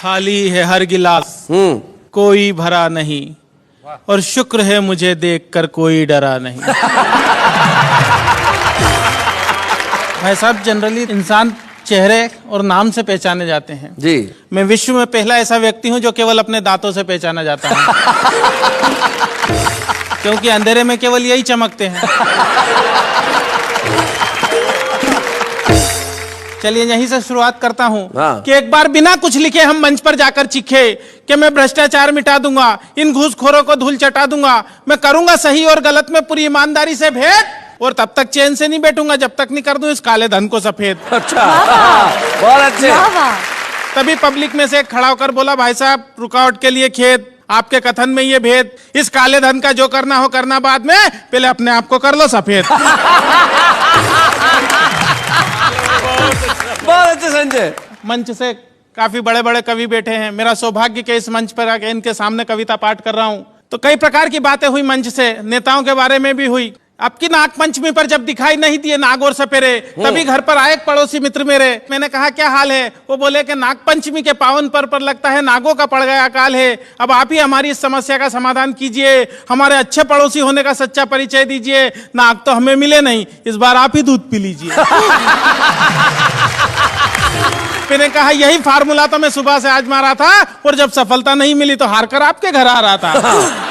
खाली है हर गिलास, कोई भरा नहीं, और शुक्र है मुझे देखकर कोई डरा नहीं। भाई साहब, जनरली इंसान चेहरे और नाम से पहचाने जाते हैं जी। मैं विश्व में पहला ऐसा व्यक्ति हूं जो केवल अपने दांतों से पहचाना जाता है। क्योंकि अंधेरे में केवल यही चमकते हैं। चलिए यहीं से शुरुआत करता हूं कि एक बार बिना कुछ लिखे हम मंच पर जाकर चीखे कि मैं भ्रष्टाचार मिटा दूंगा, इन घूसखोरों को धूल चटा दूंगा, मैं करूंगा सही और गलत में पूरी ईमानदारी से भेद, और तब तक चैन से नहीं बैठूंगा जब तक नहीं कर दूं इस काले धन को सफेद। अच्छा, बहुत अच्छे। तभी पब्लिक में से एक खड़ा होकर बोला, भाई साहब रुकावट के लिए खेद, आपके कथन में ये भेद, इस काले धन का जो करना हो करना बाद में, पहले अपने आप को कर लो सफेद। बहुत अच्छे संजय। मंच से काफी बड़े बड़े कवि बैठे हैं, मेरा सौभाग्य के इस मंच पर आके इनके सामने कविता पाठ कर रहा हूं। तो कई प्रकार की बातें हुई मंच से, नेताओं के बारे में भी हुई। आपकी नाग पंचमी पर जब दिखाई नहीं दिए नाग और सपेरे, तभी घर पर आए एक पड़ोसी मित्र मेरे। मैंने कहा क्या हाल है? वो बोले कि नाग पंचमी के पावन पर्व पर लगता है नागों का पड़ गया अकाल है, अब आप ही हमारी इस समस्या का समाधान कीजिए, हमारे अच्छे पड़ोसी होने का सच्चा परिचय दीजिए। नाग तो हमें मिले नहीं, इस बार आप ही दूध पी लीजिए। मैंने कहा यही फार्मूला तो मैं सुबह से आजमा रहा था, और जब सफलता नहीं मिली तो हार कर आपके घर आ रहा था।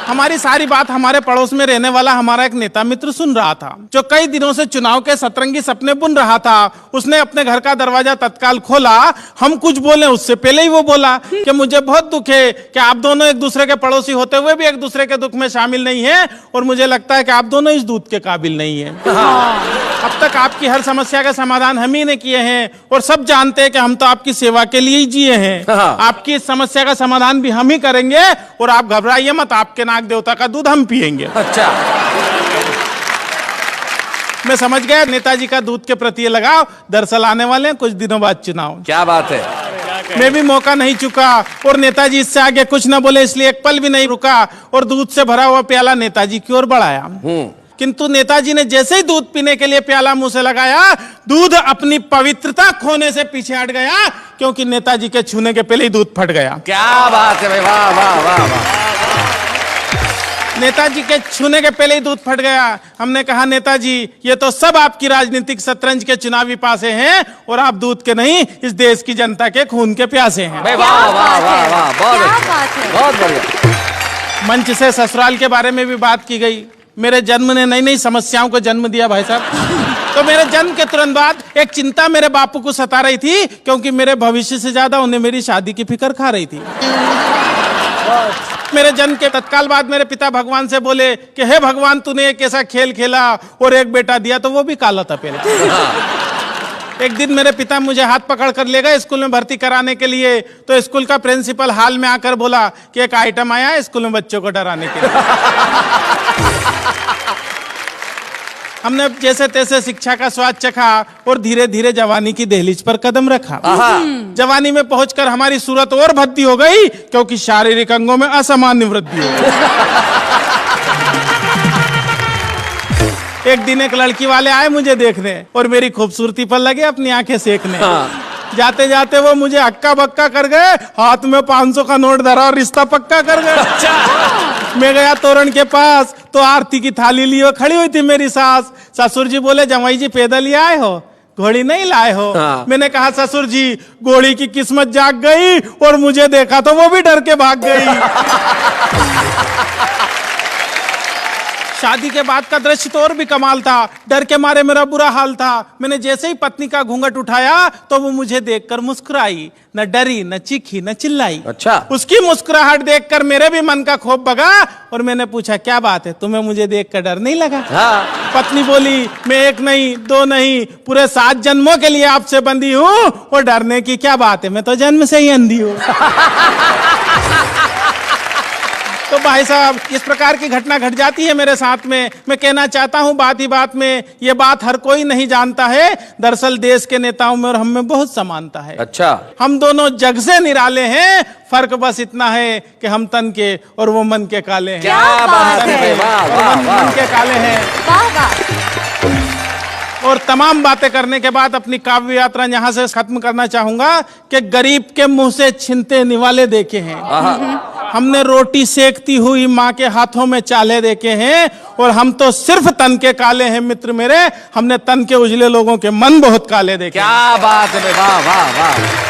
हमारी सारी बात हमारे पड़ोस में रहने वाला हमारा एक नेता मित्र सुन रहा था, जो कई दिनों से चुनाव के सतरंगी सपने बुन रहा था। उसने अपने घर का दरवाजा तत्काल खोला, हम कुछ बोले उससे पहले ही वो बोला कि मुझे बहुत दुख है कि आप दोनों एक दूसरे के पड़ोसी होते हुए भी एक दूसरे के दुख में शामिल नहीं है, और मुझे लगता है कि आप दोनों इस दूध के काबिल नहीं है। अब तक आपकी हर समस्या का समाधान हम ही ने किए हैं, और सब जानते हैं कि हम तो आपकी सेवा के लिए ही जिए हैं। आपकी इस समस्या का समाधान भी हम ही करेंगे, और आप घबराइए मत, आपके नाग देवता का दूध हम पिएंगे। अच्छा, मैं समझ गया नेताजी का दूध के प्रति ये लगाव। दरअसल आने वाले हैं कुछ दिनों बाद चुनाव। क्या बात है। मैं भी मौका नहीं चुका, और नेताजी इससे आगे कुछ न बोले, इसलिए एक पल भी नहीं रुका, और दूध से भरा हुआ प्याला नेताजी की ओर बढ़ाया। किंतु नेताजी ने जैसे ही दूध पीने के लिए प्याला मुंह से लगाया, दूध अपनी पवित्रता खोने से पीछे हट गया, क्योंकि नेताजी के छूने के पहले ही दूध फट गया। क्या बात है भाई, वाह वाह वाह वाह। नेताजी के छूने के पहले ही दूध फट गया। हमने कहा नेताजी ये तो सब आपकी राजनीतिक शतरंज के चुनावी पासे हैं, और आप दूध के नहीं इस देश की जनता के खून के प्यासे हैं। वाह वाह वाह वाह, बहुत अच्छा, बहुत बढ़िया। मंच से ससुराल के बारे में भी बात की गई। मेरे जन्म ने नई नई समस्याओं को जन्म दिया भाई साहब। तो मेरे जन्म के तुरंत बाद एक चिंता मेरे बापू को सता रही थी, क्योंकि मेरे भविष्य से ज्यादा उन्हें मेरी शादी की फिक्र खा रही थी। मेरे जन्म के तत्काल बाद मेरे पिता भगवान से बोले कि हे भगवान, तूने एक ऐसा खेल खेला और एक बेटा दिया तो वो भी काला था पहले। एक दिन मेरे पिता मुझे हाथ पकड़ कर ले गए स्कूल में भर्ती कराने के लिए। तो स्कूल का प्रिंसिपल हाल में आकर बोला कि एक आइटम आया है स्कूल में बच्चों को डराने के लिए। हमने जैसे तैसे शिक्षा का स्वाद चखा, और धीरे धीरे जवानी की दहलीज पर कदम रखा। जवानी में पहुंचकर हमारी सूरत और भद्दी हो गई, क्योंकि शारीरिक अंगों में असामान्य वृद्धि हो गई। एक दिन एक लड़की वाले आए मुझे देखने, और मेरी खूबसूरती पर लगे अपनी आंखें सेकने। जाते जाते वो मुझे हक्का बक्का कर गए, हाथ में 500 का नोट धरा और रिश्ता पक्का कर गए। मैं गया तोरण के पास, तो आरती की थाली लिए खड़ी हुई थी मेरी सास। ससुर जी बोले जमाई जी पैदल ही आए हो, घोड़ी नहीं लाए हो? मैंने कहा ससुर जी घोड़ी की किस्मत जाग गई, और मुझे देखा तो वो भी डर के भाग गई। शादी के बाद का दृश्य तो और भी कमाल था। डर के मारे मेरा बुरा हाल था। मैंने जैसे ही पत्नी का घूंघट उठाया तो वो मुझे देखकर मुस्कुराई, न डरी न चीखी न चिल्लाई। अच्छा। उसकी मुस्कुराहट देखकर मेरे भी मन का खौफ भगा, और मैंने पूछा क्या बात है, तुम्हें मुझे देखकर डर नहीं लगा? पत्नी बोली मैं एक नहीं दो नहीं पूरे 7 जन्मों के लिए आपसे बंधी हूँ, और डरने की क्या बात है, मैं तो जन्म से ही अंधी हूँ। तो भाई साहब इस प्रकार की घटना घट जाती है मेरे साथ में। मैं कहना चाहता हूं बात ही बात में, ये बात हर कोई नहीं जानता है। दरअसल देश के नेताओं में और हम में बहुत समानता है। अच्छा। हम दोनों जग से निराले हैं, फर्क बस इतना है कि हम तन के और वो मन के काले हैं। क्या बात है, वाह वाह वाह, मन के काले हैं। और तमाम बातें करने के बाद अपनी काव्य यात्रा यहाँ से खत्म करना चाहूंगा कि गरीब के मुंह से छिनते निवाले देखे हैं, हमने रोटी सेकती हुई माँ के हाथों में चाले देखे हैं, और हम तो सिर्फ तन के काले हैं मित्र मेरे, हमने तन के उजले लोगों के मन बहुत काले देखे। क्या बात है, वाह वाह वाह।